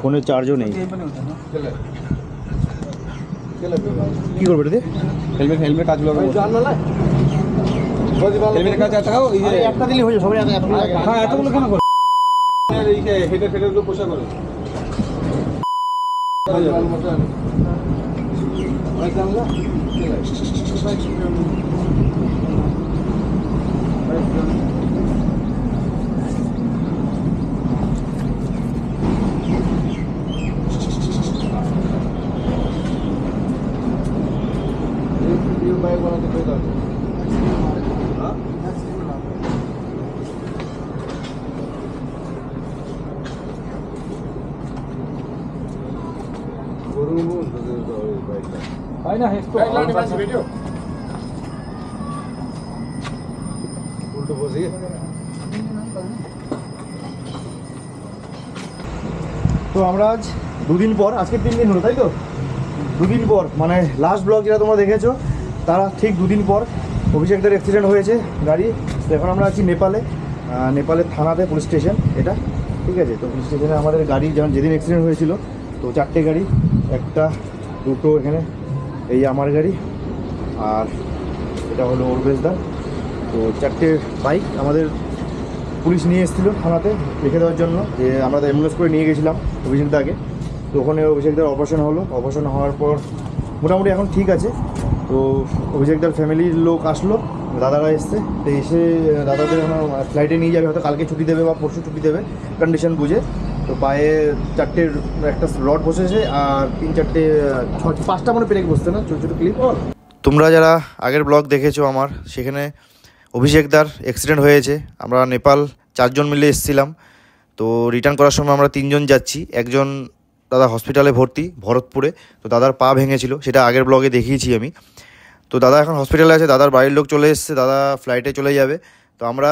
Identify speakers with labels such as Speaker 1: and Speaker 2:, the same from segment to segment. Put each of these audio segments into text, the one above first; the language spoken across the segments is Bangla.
Speaker 1: ফোনে চার্জও নেই, কি করবে এটা? হেলমেট হেলমেট কাজ লাগবে, হেলমেটের কাজ একটা দিলে হয়ে যাবে। সবাই হ্যাঁ এতগুলো কেন করে? হেডে ফেডেগুলো পোষা করে তো আমরা আজ দুদিন পর, আজকে 3 দিন হলো তাই তো, দুদিন পর মানে লাস্ট ব্লগ যেটা তোমরা দেখেছো তারা ঠিক দুদিন পর অভিষেকদের অ্যাক্সিডেন্ট হয়েছে গাড়ি। তো এখন আমরা আছি নেপালে, নেপালের থানাতে, পুলিশ স্টেশন এটা, ঠিক আছে। তো পুলিশ স্টেশনে আমাদের গাড়ি যেদিন অ্যাক্সিডেন্ট হয়েছিল তো 4টে গাড়ি, একটা দুটো এখানে, এই আমার গাড়ি আর এটা হলো অর্বেশদার। তো 4টে বাইক আমাদের পুলিশ নিয়ে এসেছিলো থানাতে রেখে দেওয়ার জন্য, যে আমরা তো অ্যাম্বুলেন্স করে নিয়ে গেছিলাম অভিষেকদাকে। তো ওখানে অভিষেকদার অপারেশন হলো, অপারেশন হওয়ার পর মোটামুটি এখন ঠিক আছে। তো অভিষেকদার ফ্যামিলির লোক আসলো, দাদারা এসছে। তো এসে দাদাদের এখন ফ্লাইটে নিয়ে যাবে, হয়তো কালকে ছুটি দেবে বা পরশু ছুটি দেবে কন্ডিশন বুঝে। তো পায়ে 4টের একটা রড বসেছে আর 3-4টে 5টা মানে ব্রেক বসছে না, ছোটো ছোটো ক্লিপ। তোমরা যারা আগের ব্লগ দেখেছো আমার, সেখানে অভিষেকদার অ্যাক্সিডেন্ট হয়েছে। আমরা নেপাল 4 জন মিলে এসেছিলাম। তো রিটার্ন করার সময় আমরা 3 জন যাচ্ছি। একজন দাদা হসপিটালে ভর্তি ভরতপুরে। তো দাদার পা ভেঙেছিল, সেটা আগের ব্লগে দেখিয়েছি আমি। তো দাদা এখন হসপিটালে আছে, দাদার বাড়ির লোক চলে এসছে, দাদা ফ্লাইটে চলে যাবে। তো আমরা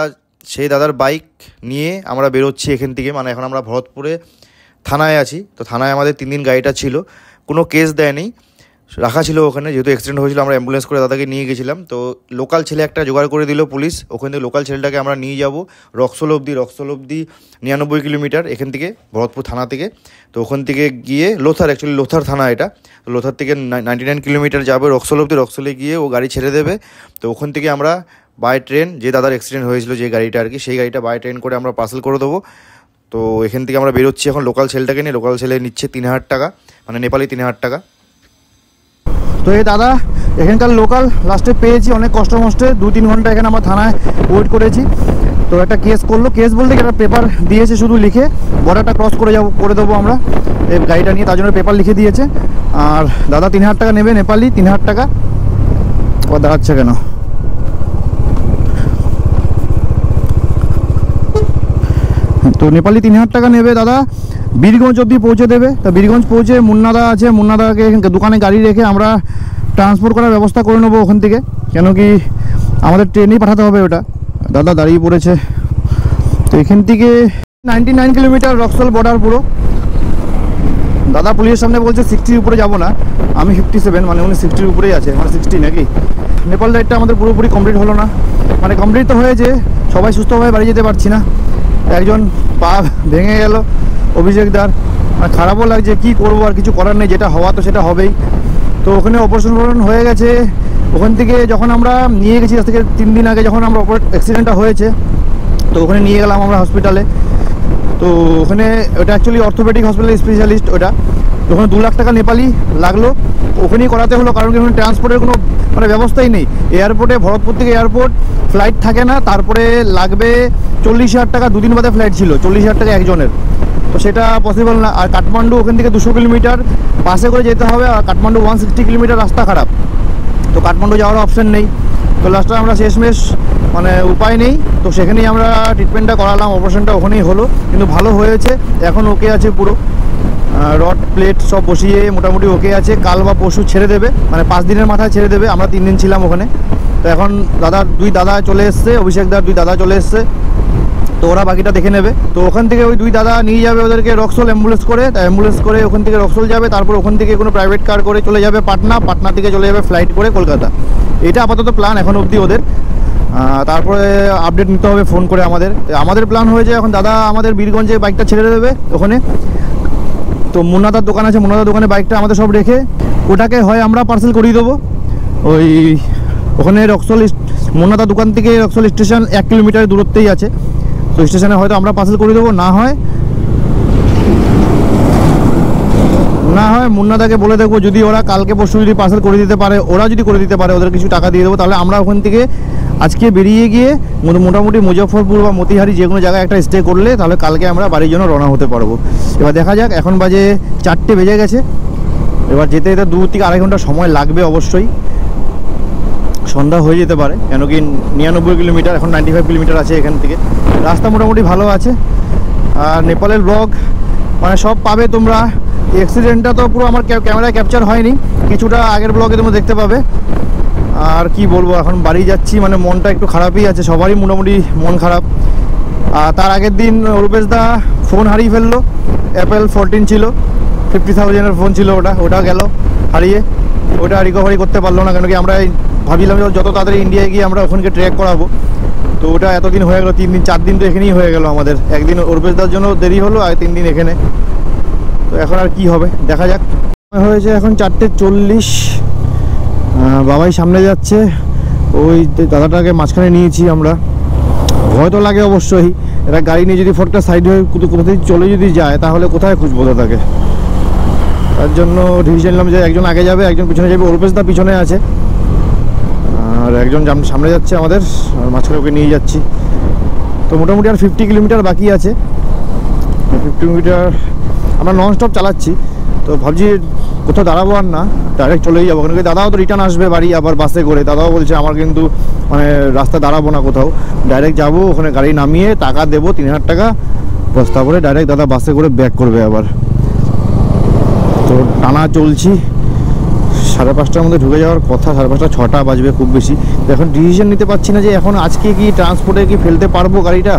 Speaker 1: সেই দাদার বাইক নিয়ে আমরা বেরোচ্ছি এখান থেকে, মানে এখন আমরা ভরতপুরে থানায় আছি। তো থানায় আমাদের 3 দিন গাড়িটা ছিল, কোনো কেস দেয়নি, রাখা ছিল ওখানে। যেহেতু অ্যাক্সিডেন্ট হয়েছিল আমরা অ্যাম্বুলেন্স করে দাদাকে নিয়ে গেছিলাম। তো লোকাল ছেলে একটা জোগাড় করে দিল পুলিশ, ওখান থেকে লোকাল ছেলেটাকে আমরা নিয়ে যাব রক্সোল অবধি। 99 কিলোমিটার এখান থেকে, ভরতপুর থানা থেকে। তো ওখান থেকে গিয়ে লোথার, অ্যাকচুয়ালি লোথার থানা এটা। তো লোথার থেকে 99 কিলোমিটার যাবে রক্সোল অবধি। রক্সোলে গিয়ে ও গাড়ি ছেড়ে দেবে। তো ওখান থেকে আমরা বাই ট্রেন, যে দাদার অ্যাক্সিডেন্ট হয়েছিল যে গাড়িটা আর কি, সেই গাড়িটা বাই ট্রেন করে আমরা পার্সেল করে দেবো। তো এখান থেকে আমরা বেরোচ্ছি এখন লোকাল ছেলেটাকে নিয়ে। লোকাল ছেলে নিচ্ছে 3000 টাকা, মানে নেপালি 3000 টাকা। তো এই দাদা এখানকার লোকাল, লাস্টে পেয়েছি অনেক কষ্ট মষ্টে। 2-3 ঘন্টা এখানে আমরা থানায় ওয়েট করেছি। তো একটা কেস করলো, কেস বলতে একটা পেপার দিয়েছে শুধু লিখে, বর্ডারটা ক্রস করে দেবো আমরা এই গাড়িটা নিয়ে, তার জন্য পেপার লিখে দিয়েছে। আর দাদা 3000 টাকা নেবে, নেপালি 3000 টাকা। ও দাঁড়াচ্ছে কেন? তো নেপালি 3000 টাকা নেবে দাদা, বীরগঞ্জ অবধি পৌঁছে দেবে। তো বীরগঞ্জ পৌঁছে মুন্নাদা আছে, মুন্নাদাকে দোকানে গাড়ি রেখে আমরা ট্রান্সপোর্ট করার ব্যবস্থা করে নেবো ওখান থেকে, কেন কি আমাদের ট্রেনেই পাঠাতে হবে ওটা। দাদা দাঁড়িয়ে পড়েছে। তো এখান থেকে 99 কিলোমিটার রক্সোল বর্ডার পুরো। দাদা পুলিশের সামনে বলছে 60 উপরে যাব না, আমি 57, মানে উনি 60 উপরেই আছে, মানে 60 নাকি। নেপাল রাইডটা আমাদের পুরোপুরি কমপ্লিট হলো না, মানে কমপ্লিট তো হয়েছে, সবাই সুস্থভাবে বাড়ি যেতে পারছি না। একজন পা ভেঙে গেল অভিষেকদার, আর খারাপও লাগছে, কি করবো, আর কিছু করার নেই, যেটা হওয়া তো সেটা হবেই। তো ওখানে অপারেশন হয়ে গেছে। ওখান থেকে যখন আমরা নিয়ে গেছি, আজ থেকে 3 দিন আগে যখন আমরা অ্যাক্সিডেন্টটা হয়েছে, তো ওখানে নিয়ে গেলাম আমরা হসপিটালে। তো ওখানে ওটা অ্যাকচুয়ালি অর্থোপেডিক হসপিটাল স্পেশালিস্ট ওটা। ওখানে 2 লাখ টাকা নেপালি লাগলো, ওখানেই করাতে হলো, কারণ কি ওখানে ট্রান্সপোর্টের কোনো মানে ব্যবস্থাই নেই। এয়ারপোর্টে, ভরতপুর থেকে এয়ারপোর্ট ফ্লাইট থাকে না, তারপরে লাগবে 40,000 টাকা। 2 দিন বাদে ফ্লাইট ছিল, 40,000 টাকা একজনের। তো সেটা পসিবল না। আর কাঠমান্ডু ওখান থেকে 200 কিলোমিটার বাসে করে যেতে হবে, আর কাঠমান্ডু 160 কিলোমিটার রাস্তা খারাপ। তো কাঠমান্ডু যাওয়ার অপশন নেই। তো লাস্টে আমরা শেষমেশ মানে উপায় নেই, তো সেখানেই আমরা ট্রিটমেন্টটা করালাম, অপারেশনটা ওখানেই হলো, কিন্তু ভালো হয়েছে, এখন ওকে আছে পুরো। রড প্লেট সব বসিয়ে মোটামুটি ওকে আছে। কাল বা পরশু ছেড়ে দেবে, মানে 5 দিনের মাথায় ছেড়ে দেবে। আমরা 3 দিন ছিলাম ওখানে। তো এখন দুই দাদা চলে এসছে, অভিষেকদার 2 দাদা চলে এসছে, তো ওরা বাকিটা দেখে নেবে। তো ওখান থেকে ওই 2 দাদা নিয়ে যাবে ওদেরকে রক্সোল অ্যাম্বুলেন্স করে। অ্যাম্বুলেন্স করে ওখান থেকে রক্সোল যাবে, তারপর ওখান থেকে কোনো প্রাইভেট কার করে চলে যাবে পাটনা, পাটনা থেকে চলে যাবে ফ্লাইট করে কলকাতা। এটা আপাতত প্ল্যান এখন অবধি ওদের। তারপরে আপডেট নিতে হবে ফোন করে আমাদের প্ল্যান হয়েছে এখন দাদা আমাদের বীরগঞ্জে বাইকটা ছেড়ে দেবে ওখানে। তো মুন্নাদার দোকান আছে, মুন্নাদার দোকানে বাইকটা আমাদের সব রেখে ওটাকে হয় আমরা পার্সেল করিয়ে দেবো ওই ওখানে রক্সল মুন্নাদার দোকান থেকে রক্সল স্টেশন 1 কিলোমিটার দূরত্বেই আছে। তো স্টেশনে হয়তো আমরা পার্সেল করে দেবো, না হয় মুন্নাদাকে বলে দেখবো যদি ওরা কালকে পরশু যদি পার্সেল করে দিতে পারে, ওরা যদি করে দিতে পারে ওদের কিছু টাকা দিয়ে দেবো, তাহলে আমরা ওখান থেকে আজকে বেরিয়ে গিয়ে মোটামুটি মুজফ্ফরপুর বা মতিহারি যে কোনো জায়গায় একটা স্টে করলে তাহলে কালকে আমরা বাড়ির জন্য রওনা হতে পারবো। এবার দেখা যাক, এখন বাজে 4টে বেজে গেছে, এবার যেতে 2 থেকে আড়াই ঘন্টা সময় লাগবে অবশ্যই, সন্ধ্যা হয়ে যেতে পারে, কেন কি 99 কিলোমিটার, এখন 95 কিলোমিটার আছে এখান থেকে। রাস্তা মোটামুটি ভালো আছে। আর নেপালের ব্লগ মানে সব পাবে তোমরা। অ্যাক্সিডেন্টটা তো পুরো আমার ক্যামেরায় ক্যাপচার হয়নি, কিছুটা আগের ব্লগে তোমরা দেখতে পাবে। আর কি বলবো, এখন বাড়ি যাচ্ছি, মানে মনটা একটু খারাপই আছে, সবারই মোটামুটি মন খারাপ। আর তার আগের দিন রূপেশ দা ফোন হারিয়ে ফেললো, অ্যাপেল 14 ছিল, 50,000-এর ফোন ছিল, ওটা গেল হারিয়ে, ওটা রিকভারি করতে পারলো না, কেন কি আমরা ভাবিলাম যত তাড়াতাড়ি ইন্ডিয়ায় গিয়ে আমরা ওখানকে ট্র্যাক করাবো। তো ওটা এতদিন হয়ে গেলো, 3 দিন 4 দিন তো এখানেই হয়ে গেল আমাদের, একদিন রূপেশ দার জন্য দেরি হলো আর 3 দিন এখানে। তো এখন আর কি হবে দেখা যাক। হয়েছে এখন 4:40, বাবাই সামনে যাচ্ছে, ওই দাদাটাকে মাঝখানে নিয়েছি আমরা। ভয় তো লাগে অবশ্যই, এরা গাড়ি নিয়ে যদি ফটকা সাইড হয়ে কোথায় চলে যদি যায় তাহলে কোথায় খুঁজবো দাদাকে, তার জন্য ডিসিশন নিলাম যে একজন আগে যাবে একজন পিছনে যাবে। রূপেশ দা পিছনে আছে আর একজন সামনে যাচ্ছে আমাদের, আর মাঝখানে ওকে নিয়ে যাচ্ছি। তো মোটামুটি আর 50 কিলোমিটার বাকি আছে। 50 কিলোমিটার আমরা নন স্টপ চালাচ্ছি, তো ভাবছি কোথাও দাঁড়াবো আর না, ডাইরেক্ট চলেই যাবো, কারণ দাদাও তো রিটার্ন আসবে বাড়ি আবার বাসে করে। দাদাও বলছে আমার কিন্তু মানে রাস্তা দাঁড়াবো না কোথাও, ডাইরেক্ট যাবো, ওখানে গাড়ি নামিয়ে টাকা দেবো 3000 টাকা, বস তারপরে ডাইরেক্ট দাদা বাসে করে ব্যাক করবে আবার। তো টানা চলছি, 5:30টার মধ্যে ঢুকে যাওয়ার কথা, 5:30 6টা বাজবে খুব বেশি। এখন ডিসিশন নিতে পারছি না যে এখন আজকে কি ট্রান্সপোর্টে কি ফেলতে পারবো গাড়িটা,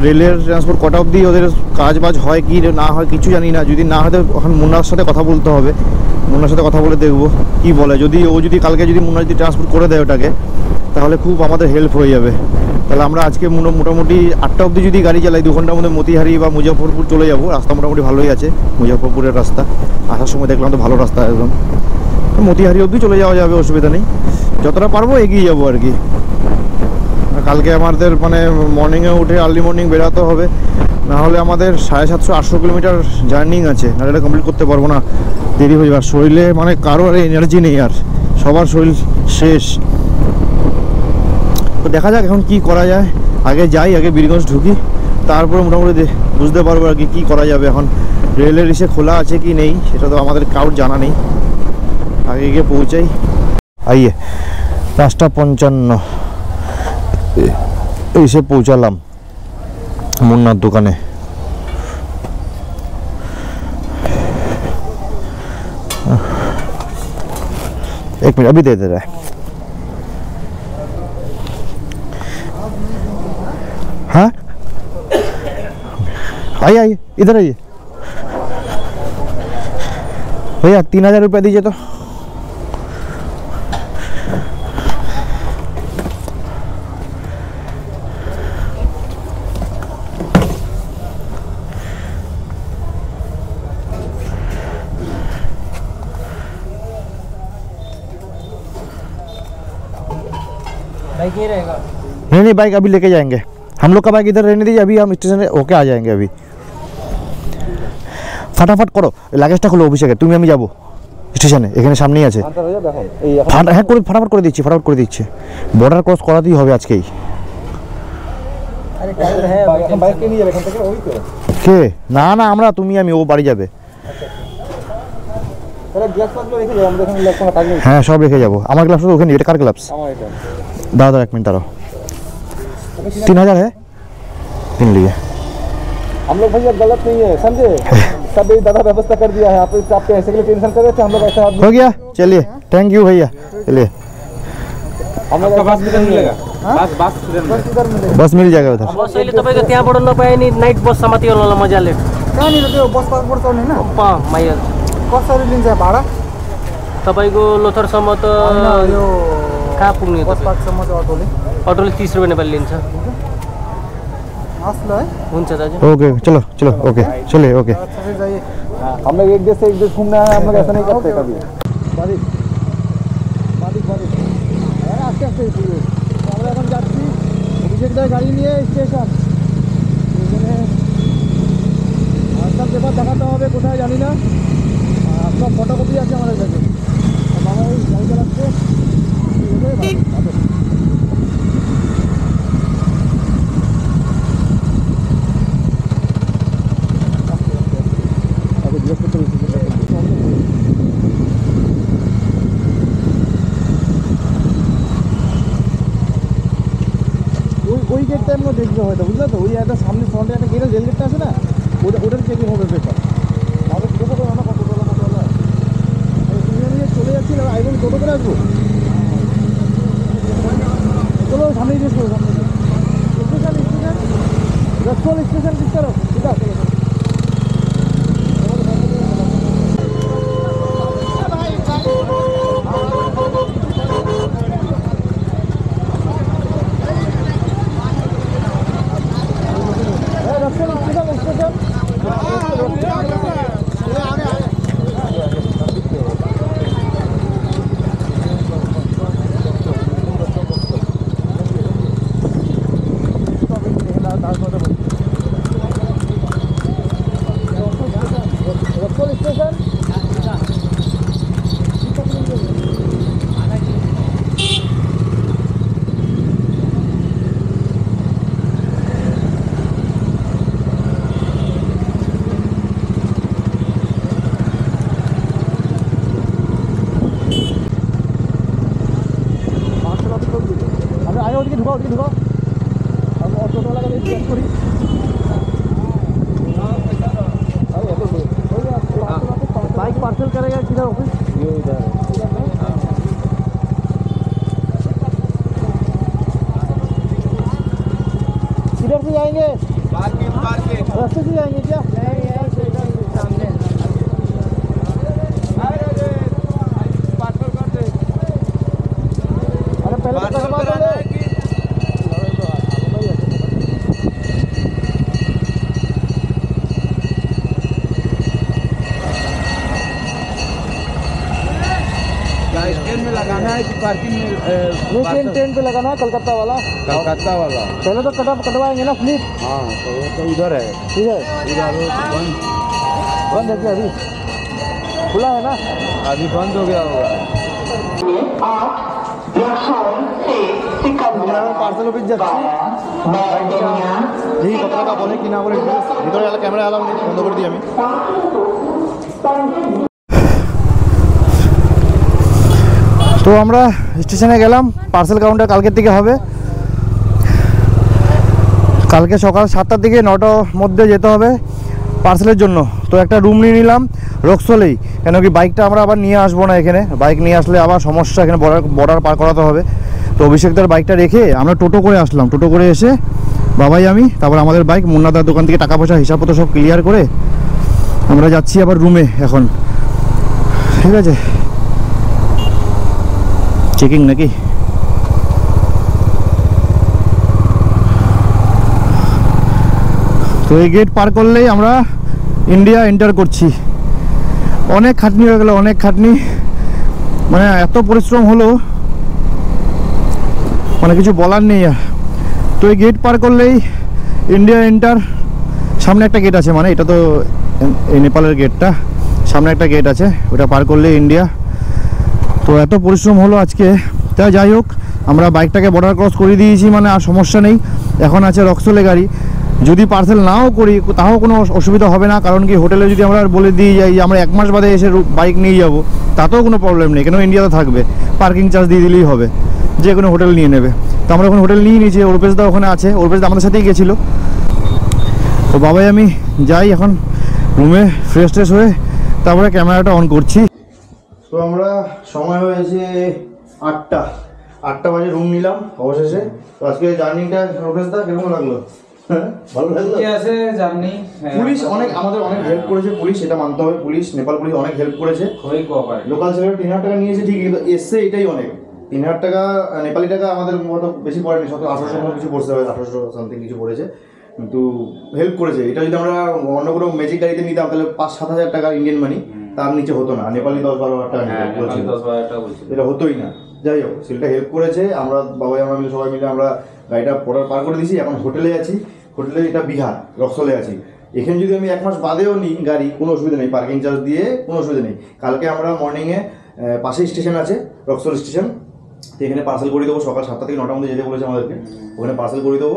Speaker 1: রেলের ট্রান্সপোর্ট কটা অবধি ওদের কাজ বাজ হয় কি না হয় কিছু জানি না। যদি না হয় এখন মুন্নার সাথে কথা বলতে হবে, মুন্নার সাথে কথা বলে দেখবো কি বলে। যদি কালকে যদি মুন্না যদি ট্রান্সপোর্ট করে দেয় ওটাকে, তাহলে খুব আমাদের হেল্প হয়ে যাবে। তাহলে আমরা আজকে মোটামুটি 8টা অবধি যদি গাড়ি চালাই 2 ঘন্টার মধ্যে মতিহারি বা মুজফ্ফরপুর চলে যাবো। রাস্তা মোটামুটি ভালোই আছে, মুজফ্ফরপুরের রাস্তা আসার সময় দেখলাম তো ভালো রাস্তা একদম, মতিহারি অবধি চলে যাওয়া যাবে, অসুবিধা নেই, যতটা পারবো এগিয়ে যাবো আর কি। কালকে আমাদের মানে মর্নিংয়ে উঠে আর্লি মর্নিং বেরোতে হবে, না হলে আমাদের 750-800 কিলোমিটার জার্নিং আছে, না এটা কমপ্লিট করতে পারবো না, দেরি হয়ে যাবে। আর শরীরে মানে কারো আর এনার্জি নেই, আর সবার শরীর শেষ। তো দেখা যাক এখন কি করা যায়, আগে বীরগঞ্জ ঢুকি, তারপরে মোটামুটি বুঝতে পারবো আর কি করা যাবে। এখন রেলের ইসে খোলা আছে কি নেই সেটা তো আমাদের কারোর জানা নেই, আগে গিয়ে পৌঁছাই। आइए 5:55 এসে পৌঁছালাম মুন্নার দোকানে। एक मिनट अभी दे दे रहा है। हाँ आइए इधर आइए भैया, 3000 रुपये दीजिए तो।
Speaker 2: बाइक नहीं रहेगा?
Speaker 1: नहीं बाइक अभी लेके जाएंगे, हम लोग का बाइक इधर रहने दीजिए, अभी हम स्टेशन होके आ जाएंगे। अभी फटाफट करो, লাগেজটা খুলো অভিষেকে, তুমি আমি যাবো স্টেশনে, এখানে সামনেই আছে। হ্যাঁ ফটাফট করে দিচ্ছি, বর্ডার ক্রস করাতেই হবে আজকেই।
Speaker 2: अरे टाइम है, हम बाइक के नहीं যাবে এখান থেকে, ওই তো
Speaker 1: কে না আমরা তুমি আমি, ও বাড়ি যাবে।
Speaker 2: আরে গ্লাস পাতলো রেখে যাও, আমরা এখানে লেখা থাকবে।
Speaker 1: হ্যাঁ সব রেখে যাবো, আমার গ্লাভস ওখানে, এটা কার গ্লাভস?
Speaker 2: আমার এটা
Speaker 1: दादा 1 मिनट दाঁড়াও। 3000 है, 3 लिए।
Speaker 2: हम लोग भैया गलत नहीं है, समझे? सब ये दादा व्यवस्था कर दिया है, आप ऐसे के लिए टेंशन कर रहे थे, हम लोग ऐसा
Speaker 1: हो गया, चलिए थैंक यू भैया। चलिए
Speaker 2: हम लोग बस मिलेगा,
Speaker 1: बस मिल जाएगा उधर।
Speaker 3: बस अहिले तपाईको त्यहाँबाट नपाए नि नाइट बस समाति होला मजाले।
Speaker 2: कहाँनिर त्यो बस पासपोर्ट चल्ने होइन?
Speaker 3: माइल
Speaker 2: कसरी लिन्छ भाडा?
Speaker 3: तपाईको लोथरसम्म त
Speaker 2: यो
Speaker 3: कहाँ पुग्ने हो
Speaker 2: 5 पार्कसम्म चाहिँ अटोले
Speaker 3: अटोले 30 रुपियाँ नेपाली लिन्छ
Speaker 2: हस् ल है
Speaker 3: हुन्छ दाजु
Speaker 1: ओके चलो चलो ओके चलिए ओके
Speaker 2: अच्छा से जाइए हम लोग एक देश से एक देश घूमने आए हम लोग ऐसा नहीं करते कभी বাড়ি আস্তে আস্তে আমরা এখন যাচ্ছি অভিষেকদার গাড়ি নিয়ে স্টেশন এখানে সব পেপার দেখাতে হবে কোথায় জানি না সব ফটোকপি আছে আমাদের কাছে বাবা ওই গাড়ি চালাচ্ছে ওই গেটটা আমরা দেখবো হয়তো বুঝলে তো ওই একটা সামনে ফ্রন্টে একটা গেট রেল গেটটা আছে না ওটার চেকিং হবে পেপার তাহলে ছোটো করে আমরা কত ডলার নিয়ে চলে যাচ্ছি আইবন টোটো করে আসবো চলো সামনেই দিয়ে সামনে স্টেশন রসল স্টেশন ঠিক করো ঠিক আছে बाइक पार्सल करेगा किधर ऑफिस ये इधर किधर से जाएंगे रास्ते से जाएंगे क्या सामने पार्सल कर दे अरे पहले तो करवा दो
Speaker 4: स्टैंड में लगाना है कि पार्किंग में
Speaker 2: ट्रेन पे लगाना है कलकत्ता वाला पहले तो कटवाएंगे ना फ्लिप
Speaker 4: हाँ तो वो तो उधर है
Speaker 2: ठीक है
Speaker 4: इधर
Speaker 2: बंद है क्या अभी खुला है ना
Speaker 4: अभी बंद हो गया होगा
Speaker 1: আমরা এখন পার্সেল অফিস যাচ্ছি দেখি কত টাকা বলে কিনা বলে ভিতরে ক্যামেরা অ্যালাউ নেই বন্ধ করে দিই আমি তো আমরা স্টেশনে গেলাম পার্সেল কাউন্টার কালকের থেকে হবে কালকে সকাল 7টার দিকে 9টার মধ্যে যেতে হবে পার্সেলের জন্য তো একটা রুম নিয়ে নিলাম রক্সলেই কেন কি বাইকটা আমরা আবার নিয়ে আসবো না এখানে বাইক নিয়ে আসলে আবার সমস্যা এখানে বর্ডার পার করাতে হবে তো অভিষেকদার বাইকটা রেখে আমরা টোটো করে আসলাম টোটো করে এসে বাবাই আমি তারপর আমাদের বাইক মুন্নাদার দোকান থেকে টাকা পয়সা হিসাবপত্র সব ক্লিয়ার করে আমরা যাচ্ছি আবার রুমে এখন ঠিক আছে চেকিং নাকি তো এই গেট পার করলেই আমরা ইন্ডিয়া এন্টার করছি অনেক খাটনি হয়ে গেল অনেক খাটনি মানে এত পরিশ্রম হলো মানে কিছু বলার নেই আর তো এই গেট পার করলেই ইন্ডিয়া এন্টার সামনে একটা গেট আছে মানে এটা তো এই নেপালের গেটটা সামনে একটা গেট আছে ওটা পার করলে ইন্ডিয়া তো এত পরিশ্রম হলো আজকে তা যাই হোক আমরা বাইকটাকে বর্ডার ক্রস করে দিয়েছি মানে আর সমস্যা নেই এখন আছে রক্সলে গাড়ি যদি পার্সেল নাও করি তাও কোনো অসুবিধা হবে না কারণ কি হোটেলে যদি আমরা বলে দিই যাই যে আমরা 1 মাস বাদে এসে বাইক নিয়ে যাব তাতেও কোনো প্রবলেম নেই কেন ইন্ডিয়াতে থাকবে পার্কিং চার্জ দিয়ে দিলেই হবে যে কোনো হোটেল নিয়ে নেবে তো আমরা এখন হোটেল নিয়ে নিয়েছি অর্পেশদা ওখানে আছে অর্পেশদা আমাদের সাথেই গেছিলো তো বাবাই আমি যাই এখন রুমে ফ্রেশ ট্রেশ হয়ে তারপরে ক্যামেরাটা অন করছি তো আমরা সময় হয়েছে 8টা বাজে রুম নিলাম অবশেষে তো আজকে জার্নিটা অর্পেশদা কেমন লাগলো ভালো লাগলো
Speaker 4: আছে জার্নি
Speaker 1: পুলিশ আমাদের অনেক হেল্প করেছে পুলিশ এটা মানতে হবে পুলিশ নেপাল পুলিশ অনেক হেল্প করেছে
Speaker 4: খুবই কোঅপারেট
Speaker 1: লোকাল ছেলেরা 3000 টাকা নিয়েছে ঠিক কিন্তু এসছে এটাই অনেক 3,000 টাকা নেপালি টাকা আমাদের মতো বেশি পড়েনি, 1800 মতো কিছু পড়তে হবে, 1800 সামথিং কিছু পড়েছে, কিন্তু হেল্প করেছে। এটা যদি আমরা অন্য কোনো ম্যাজিক গাড়িতে নিতাম তাহলে 5-7 হাজার টাকা ইন্ডিয়ান মানি, তার নিচে হতো না। নেপালি 10-12 হাজার টাকা
Speaker 4: হ্যাঁ,
Speaker 1: বলছিল।
Speaker 4: 10-12 টাকা বলছিল।
Speaker 1: এটা হতোই না। যাই হোক, সেটা হেল্প করেছে। আমরা বাবাই আমরা মিলে সবাই মিলে আমরা গাড়িটা পার করে দিয়েছি। এখন হোটেলে আছি। হোটেলে এটা বিহার রক্সলে আছি। এখানে যদি আমি 1 মাস বাদেও নিই গাড়ি, কোনো অসুবিধা নেই, পার্কিং চার্জ দিয়ে কোনো অসুবিধা নেই। কালকে আমরা মর্নিংয়ে পাশেই স্টেশন আছে, রক্সল স্টেশন, তো এখানে পার্সেল করে দেবো। সকাল 7টা থেকে 9টার মধ্যে যেতে বলেছে আমাদেরকে, ওখানে পার্সেল করে দেবো।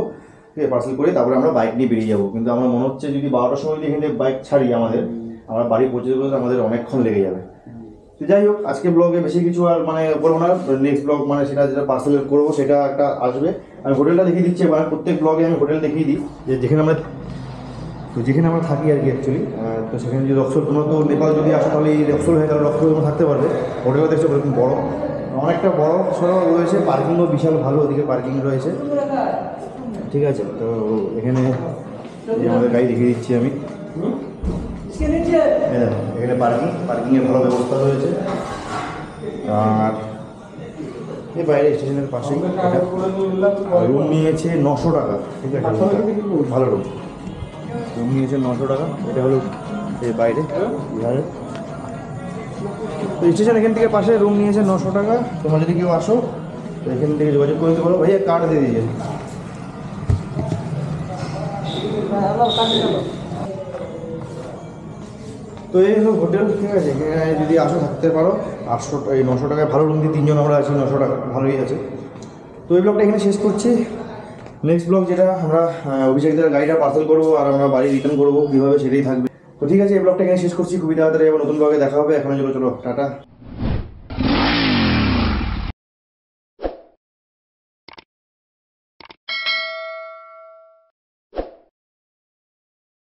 Speaker 1: ঠিক আছে, পার্সেল করে তারপরে আমরা বাইক নিয়ে বেরিয়ে যাবো। কিন্তু আমার মনে হচ্ছে যদি 12টার সময় যদি এখান থেকে বাইক ছাড়ি আমরা বাড়ি পৌঁছে দেবো, আমাদের অনেকক্ষণ লেগে যাবে। তো যাই হোক, আজকে ব্লগে বেশি কিছু আর মানে করবো না। নেক্সট ব্লগ মানে সেটা যেটা পার্সেল করবো সেটা একটা আসবে। আমি হোটেলটা দেখিয়ে দিচ্ছি এবার। প্রত্যেক ব্লগে আমি হোটেল দেখিয়ে দিই যে যেখানে আমরা থাকি আর কি অ্যাকচুয়ালি। তো সেখানে যদি রক্সল, তোমরা তো নেপাল যদি আসো তাহলে এই রক্সল হয়ে গেলে রক্সল তোমরা থাকতে পারবে। হোটেলও দেখছো এরকম বড়, অনেকটা বড় সড়ো রয়েছে, পার্কিংও বিশাল ভালো, ওদিকে পার্কিং রয়েছে। ঠিক আছে, তো এখানে এই আমাদের গাড়ি দেখিয়ে দিচ্ছি আমি। এখানে পার্কিংয়ের ভালো ব্যবস্থা রয়েছে। আর এই বাইরে স্টেশনের পাশেই রুম নিয়েছে 900 টাকা। ঠিক আছে, ভালো রুম নিয়েছে 900 টাকা। এটা হলো এই বাইরে বিহারে। তো স্টেশন এখান থেকে পাশে রুম নিয়েছে 900 টাকা। তোমরা যদি কেউ আসো তো এখান থেকে যোগাযোগ করে দিতে পারো। ভাইয়া কার্ড দিয়ে দিয়েছে। তো এই হলো হোটেল। ঠিক আছে, এখানে যদি আসো থাকতে পারো। 900 টাকায় ভালো রুম দিয়ে 3 জন আমরা আছি, 900 টাকা ভালোই আছে। তো এই ব্লগটা এখানে শেষ করছি। নেক্সট ব্লগ যেটা আমরা অভিষেকদের গাড়িটা পার্সেল করবো আর আমরা বাড়ি রিটার্ন করবো কীভাবে সেটাই থাকবে। তো ঠিক আছে, এই ব্লগটা এখানে শেষ করছি। খুবই তাড়াতাড়ি আবার নতুন ব্লগে দেখা হবে। এখন চলো টাটা।